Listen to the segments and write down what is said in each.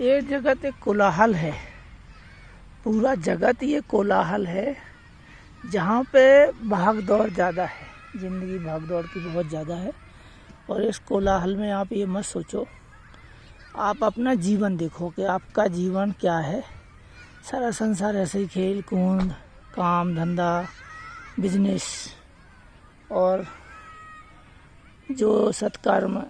ये जगत एक कोलाहल है, पूरा जगत ये कोलाहल है जहाँ पे भाग दौड़ ज़्यादा है, ज़िंदगी भाग दौड़ की बहुत ज़्यादा है। और इस कोलाहल में आप ये मत सोचो, आप अपना जीवन देखो कि आपका जीवन क्या है। सारा संसार ऐसे ही खेल कूद, काम धंधा, बिजनेस और जो सत्कर्म,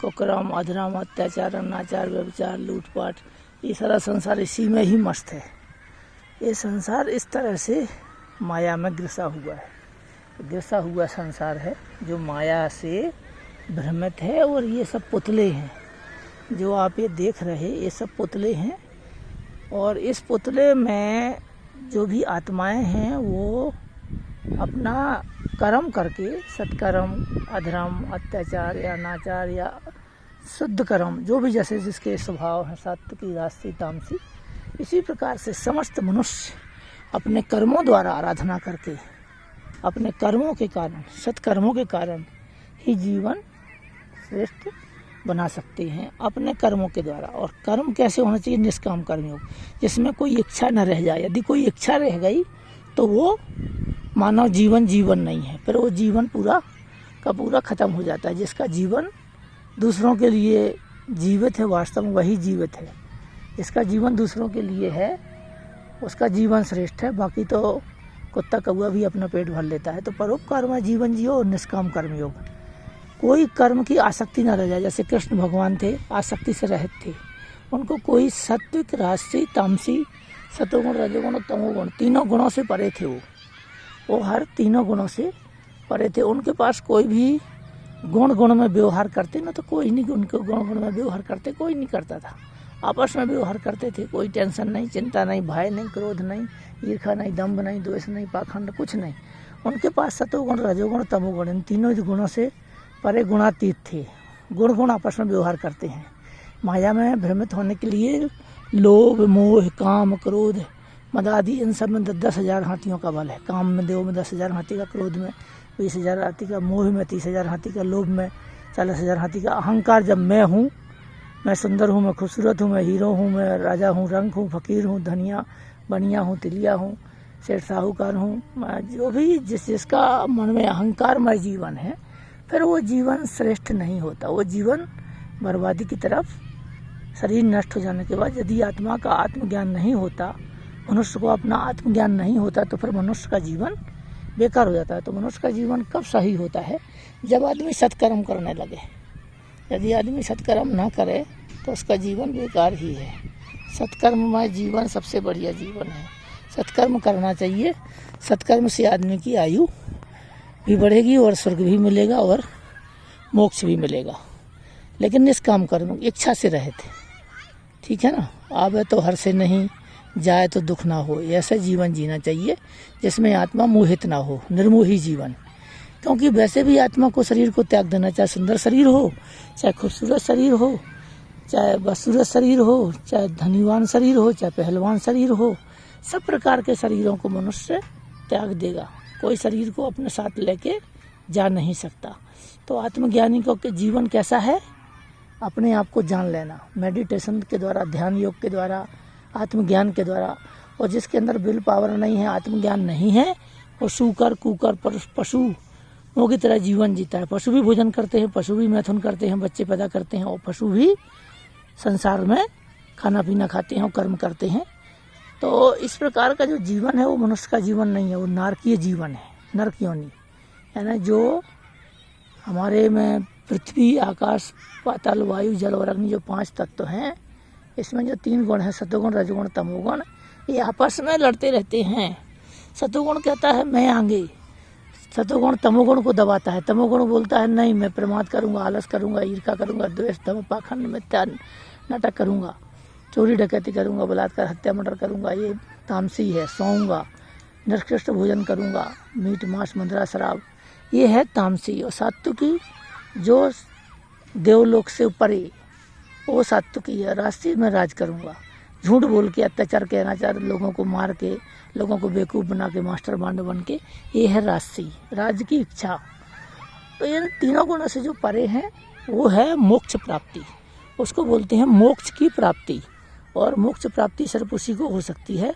कुकर्म, अधर्म, अत्याचार, अनाचार, व्यभिचार, लूटपाट, ये सारा संसार इसी में ही मस्त है। ये संसार इस तरह से माया में ग्रसा हुआ है, ग्रसा हुआ संसार है जो माया से भ्रमित है। और ये सब पुतले हैं जो आप ये देख रहे, ये सब पुतले हैं। और इस पुतले में जो भी आत्माएं हैं वो अपना कर्म करके, सत्कर्म, अधर्म, अत्याचार या अनाचार या शुद्ध कर्म, जो भी जैसे जिसके स्वभाव है, सात्विकी, राजसी, तामसी, इसी प्रकार से समस्त मनुष्य अपने कर्मों द्वारा आराधना करके, अपने कर्मों के कारण, सत्कर्मों के कारण ही जीवन श्रेष्ठ बना सकते हैं अपने कर्मों के द्वारा। और कर्म कैसे होना चाहिए? निष्काम कर्मयोग, जिसमें कोई इच्छा न रह जाए। यदि कोई इच्छा रह गई तो वो मानव जीवन नहीं है, फिर वो जीवन पूरा का पूरा खत्म हो जाता है। जिसका जीवन दूसरों के लिए जीवित है, वास्तव में वही जीवित है। जिसका जीवन दूसरों के लिए है उसका जीवन श्रेष्ठ है। बाकी तो कुत्ता कौआ भी अपना पेट भर लेता है। तो परोपकार में जीवन जियो और निष्काम कर्मयोग, कोई कर्म की आसक्ति न रह जाए। जैसे कृष्ण भगवान थे, आसक्ति से रहित थे। उनको कोई सात्विक, राजसी, तामसी, सतोगुण, रजोगुण और तमोगुण, तीनों गुणों से परे थे। वो हर तीनों गुणों से परे थे। उनके पास कोई भी गुण में व्यवहार करते ना तो कोई नहीं, उनके गुण में व्यवहार करते कोई नहीं करता था। आपस में व्यवहार करते थे, कोई टेंशन नहीं, चिंता नहीं, भय नहीं, क्रोध नहीं, ईर्ष्या नहीं, दंभ नहीं, द्वेष नहीं, पाखंड कुछ नहीं। उनके पास सतोगुण, रजोगुण, तमोगुण, इन तीनों गुणों से परे गुणातीत थे। गुण आपस में व्यवहार करते हैं। माया में भ्रमित होने के लिए लोभ, मोह, काम, क्रोध, मद आदि, इन सब में 10,000 हाथियों का बल है। काम में देव में 10,000 हाथी का, क्रोध में 20,000 हाथी का, मोह में 30,000 हाथी का, लोभ में 40,000 हाथी का, अहंकार जब मैं हूँ, मैं सुंदर हूँ, मैं खूबसूरत हूँ, मैं हीरो हूँ, मैं राजा हूँ, रंक हूँ, फकीर हूँ, धनिया बनिया हूँ, तिलिया हूँ, सेठ साहूकार हूँ, मैं जो भी जिसका मन में अहंकारमय जीवन है, फिर वो जीवन श्रेष्ठ नहीं होता। वो जीवन बर्बादी की तरफ, शरीर नष्ट हो जाने के बाद यदि आत्मा का आत्मज्ञान नहीं होता, मनुष्य को अपना आत्मज्ञान नहीं होता, तो फिर मनुष्य का जीवन बेकार हो जाता है। तो मनुष्य का जीवन कब सही होता है? जब आदमी सत्कर्म करने लगे। यदि आदमी सत्कर्म ना करे तो उसका जीवन बेकार ही है। सत्कर्ममय जीवन सबसे बढ़िया जीवन है। सत्कर्म करना चाहिए। सत्कर्म से आदमी की आयु भी बढ़ेगी और स्वर्ग भी मिलेगा और मोक्ष भी मिलेगा। लेकिन निष्काम कर्म, इच्छा से रहे थे, ठीक है ना। आवे तो हर से नहीं, जाए तो दुख ना हो, ऐसा जीवन जीना चाहिए जिसमें आत्मा मोहित ना हो, निर्मोही जीवन। क्योंकि वैसे भी आत्मा को, शरीर को त्याग देना, चाहे सुंदर शरीर हो, चाहे खूबसूरत शरीर हो, चाहे बदसूरत शरीर हो, चाहे धनीवान शरीर हो, चाहे पहलवान शरीर हो, सब प्रकार के शरीरों को मनुष्य त्याग देगा। कोई शरीर को अपने साथ लेके जा नहीं सकता। तो आत्मज्ञानी को जीवन कैसा है? अपने आप को जान लेना, मेडिटेशन के द्वारा, ध्यान योग के द्वारा, आत्मज्ञान के द्वारा। और जिसके अंदर विल पावर नहीं है, आत्मज्ञान नहीं है, वो सूकर, कुकर, पशुओं की तरह जीवन जीता है। पशु भी भोजन करते हैं, पशु भी मैथुन करते हैं, बच्चे पैदा करते हैं, और पशु भी संसार में खाना पीना खाते हैं और कर्म करते हैं। तो इस प्रकार का जो जीवन है वो मनुष्य का जीवन नहीं है, वो नारकीय जीवन है, नरक योनि है ना। जो हमारे में पृथ्वी, आकाश, पाताल, वायु, जल और अग्नि, जो 5 तत्व हैं, इसमें जो 3 गुण हैं, सतोगुण, रजोगुण, तमोगुण, ये आपस में लड़ते रहते हैं। सतोगुण कहता है मैं आगे, सतोगुण तमोगुण को दबाता है। तमोगुण बोलता है नहीं, मैं प्रमाद करूँगा, आलस करूँगा, ईर्ष्या करूँगा, द्वेष, दंभ, पाखंड, मिथ्या, नाटक करूँगा, चोरी डकैती करूँगा, बलात्कार, हत्या, मर्डर करूँगा, ये तामसी है। सोऊंगा, निकृष्ट भोजन करूँगा, मीट, मांस, मदिरा, शराब, ये है तामसी। और सात्विकी जो देवलोक से परे, वो सात्विकी है। राजसी में राज करूँगा, झूठ बोल के, अत्याचार के, अनाचार, लोगों को मार के, लोगों को बेवकूफ़ बना के, मास्टर बांड बन के, ये है राजसी, राज की इच्छा। तो इन तीनों गुणों से जो परे हैं वो है मोक्ष प्राप्ति, उसको बोलते हैं मोक्ष की प्राप्ति। और मोक्ष प्राप्ति सिर्फ उसी को हो सकती है।